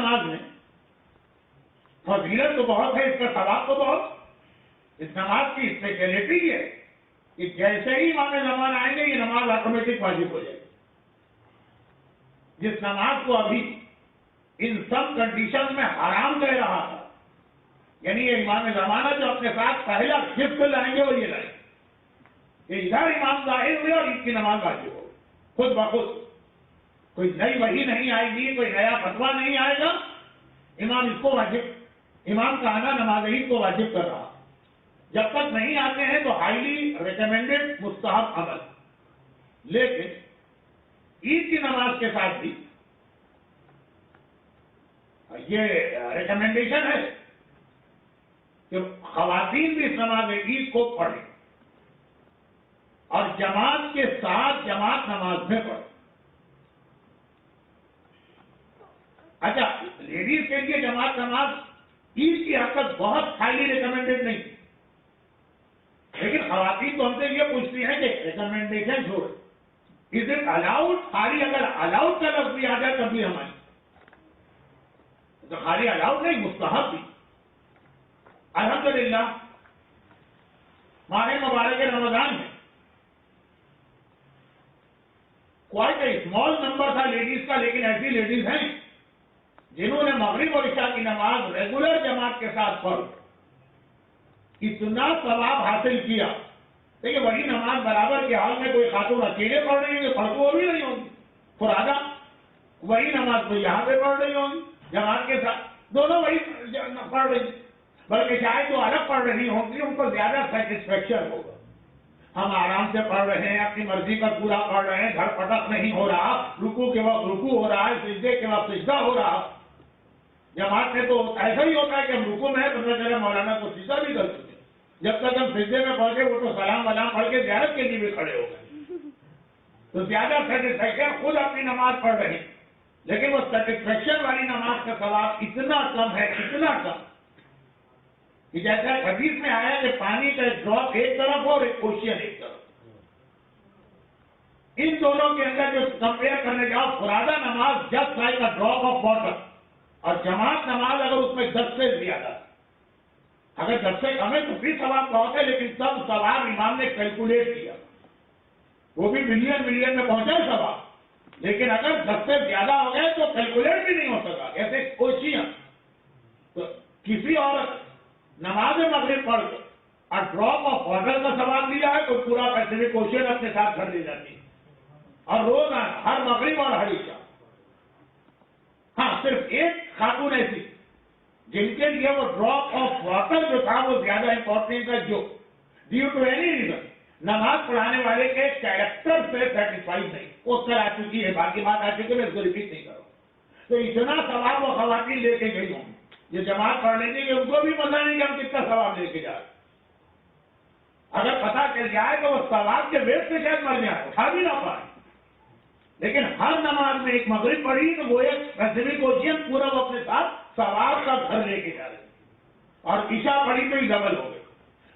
نماز میں فضیلت تو بہت ہے، اس کا ثواب تو بہت. اس نماز کی اسپیشلٹی یہ ہے کہ جیسے ہی امام زمان آئیں گے یہ نماز آٹومیٹک واجب ہو جائے گی. جس نماز کو ابھی ان سب کنڈیشن میں حرام کہہ رہا تھا، یعنی یہ امام زمانہ جو اپنے ساتھ پہلا گفٹ لائیں گے وہ یہ لائیں گے کہ ادھر امام ظاہر ہوئے اور ان کی نماز واجب ہو خود بخود. کوئی نئی وحی نہیں آئے گی، کوئی نیا فتویٰ نہیں آئے گا. امام اس کو واجب، امام کا آنا نماز عید کو واجب کر رہا. جب تک نہیں آتے ہیں تو ہائیلی ریکمینڈڈ مستحب عمل. لیکن عید کی نماز کے ساتھ بھی یہ ریکمینڈیشن ہے کہ خواتین بھی اس نماز عید کو پڑھیں اور جماعت کے ساتھ جماعت نماز میں پڑھیں. اچھا، لیڈیز کے لیے جماعت نماز عید کی حد تک بہت ہائیلی ریکمینڈڈ نہیں، لیکن خواتین تو ہم سے یہ پوچھتی ہیں کہ ریکمینڈیشن چھوڑ، از اٹ الاؤڈ؟ خالی اگر الاؤڈ کا لفظ بھی آ جائے تب بھی ہماری تو خالی الاؤڈ نہیں، مستحب بھی. الحمدللہ ماہ مبارک رمضان میں کوائٹ اے اسمال نمبر تھا لیڈیز کا، لیکن ایسی لیڈیز ہیں جنہوں نے مغرب اور عشاء کی نماز ریگولر جماعت کے ساتھ پڑھ اتنا ثواب حاصل کیا. دیکھیں وہی نماز برابر کے حال میں کوئی خاتون اکیلے پڑھ رہی ہوگی، پڑھ تو وہ بھی نہیں ہوگی فرادہ، وہی نماز کوئی یہاں پہ پڑھ رہی ہوگی جماعت کے ساتھ، دونوں وہی پڑھ رہی، بلکہ شاید جو الگ پڑھ رہی ہوں گی ان کو زیادہ سیٹسفیکشن ہوگا. ہم آرام سے پڑھ رہے ہیں، اپنی مرضی کا پورا پڑھ رہے ہیں، گھر پٹک نہیں ہو رہا، رکوع کے وقت رکوع ہو رہا ہے، سجدے کے وقت سجدہ ہو رہا. جماعت میں تو ایسا ہی ہوتا ہے کہ ہم رکوع میں ہے تو پتہ چلا مولانا کو سجدہ بھی کر چکے، جب تک ہم سجدے میں پہنچے وہ تو سلام ولام پڑھ کے زیارت کے لیے بھی کھڑے ہو گئے. تو زیادہ سیٹسفیکشن خود اپنی نماز پڑھ رہے ہیں، لیکن وہ سیٹسفیکشن والی نماز کا ثواب اتنا کم ہے، اتنا کم کہ جیسا حدیث میں آیا کہ پانی کا ایک ڈراپ ایک طرف اور ایک اوشین ایک طرف، ان دونوں کے اندر جو کمپیئر کرنے جاؤ، فرادہ نماز just like a drop of water, اور جماعت نماز اگر اس میں 10 سے زیادہ، اگر 10 سے کم ہے تو بھی ثواب بہت ہے، لیکن سب ثواب امام نے کیلکولیٹ کیا، وہ بھی ملین میں پہنچا ثواب، لیکن اگر 10 سے زیادہ ہو گئے تو کیلکولیٹ بھی نہیں ہو سکا. ایسے کوشیاں تو کسی عورت نماز مغرب پڑھ کے اور ڈراپ آف واٹر کا ثواب لیا ہے تو پورا پیسیفک اوشین اپنے ساتھ گھر لے جاتی ہے. اور روزانہ ہر مغرب اور ہر عشاء. ہاں صرف ایک خاتون ایسی جن کے لیے وہ ڈراپ آف واٹر جو تھا وہ زیادہ امپورٹنٹ تھا، جو ڈیو ٹو اینی ریزن نماز پڑھانے والے کے کیریکٹر سے سیٹسفائیڈ نہیں، وہ کل آ چکی ہے، باقی بات آ چکی ہے، میں اس کو ریپیٹ نہیں کروں. تو اتنا ثواب وہ خواتین لے کے گئی ہوں یہ جماعت پڑھ لیں گے کہ ان کو بھی پتہ نہیں کہ ہم کتنا ثواب لے کے جا رہے. اگر پتہ چل جائے تو وہ ثواب کے ویٹ سے شاید مر جائے، اٹھا بھی نہ پائے. لیکن ہر نماز میں ایک مغرب پڑھی تو وہ ایک پیسیفک اوشین پورا وہ اپنے ساتھ ثواب کا گھر لے کے جا رہے، اور عشاء پڑھی تو ہی ڈبل ہو گئے.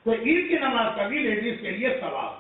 تو عید کی نماز کا بھی لیڈیز کے لیے ثواب.